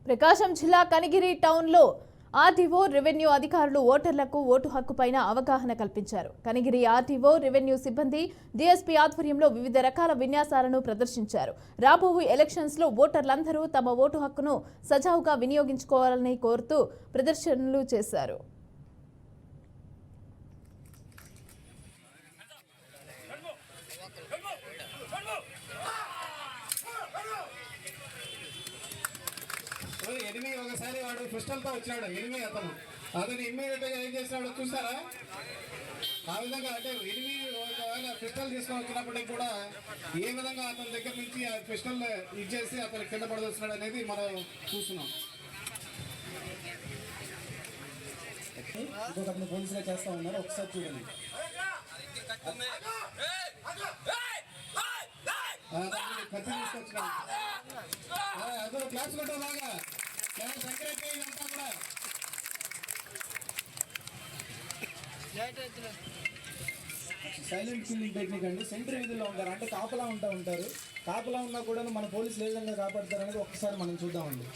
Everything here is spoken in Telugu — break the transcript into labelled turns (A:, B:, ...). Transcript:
A: ప్రకాశం జిల్లా కనిగిరి టౌన్లో ఆర్టీఓ రెవెన్యూ అధికారులు ఓటర్లకు ఓటు హక్కు పైన అవగాహన కల్పించారు. కనిగిరి ఆర్టీఓ రెవెన్యూ సిబ్బంది డీఎస్పీ ఆధ్వర్యంలో వివిధ రకాల విన్యాసాలను ప్రదర్శించారు. రాబోయే ఎలక్షన్స్ లో ఓటర్లందరూ తమ ఓటు హక్కును సజావుగా వినియోగించుకోవాలని కోరుతూ ప్రదర్శనలు చేశారు.
B: ఎనిమిది ఒకసారి వాడు పిస్టల్తో వచ్చాడు. ఎనిమిది అతను ఇమ్మీడియట్ గా ఏం చేసినాడు చూసారా? ఆ విధంగా అంటే ఎనిమిది ఒకవేళ పిస్టల్ తీసుకొని వచ్చినప్పటికి కూడా ఏ విధంగా అతని దగ్గర నుంచి ఆ పిస్టల్ ఇచ్చేసి అతను కింద పడదొస్తున్నాడు అనేది మనం చూస్తున్నాం. ఇంకొకరిని పోలీసుగా చేస్తా ఉన్నారు, ఒకసారి చూడండి. ఖర్చు తీసుకొచ్చినాడు. అదో క్లాస్ కొట్ట బాగా సైలెంట్ కిల్లింగ్ టెక్నిక్ అండి. సెంటర్ వీధిలో ఉంటారు అంటే కాపలా ఉంటారు. కాపలా ఉన్నా కూడా మన పోలీసులు ఏ విధంగా కాపాడతారు అనేది ఒక్కసారి మనం చూద్దామండి.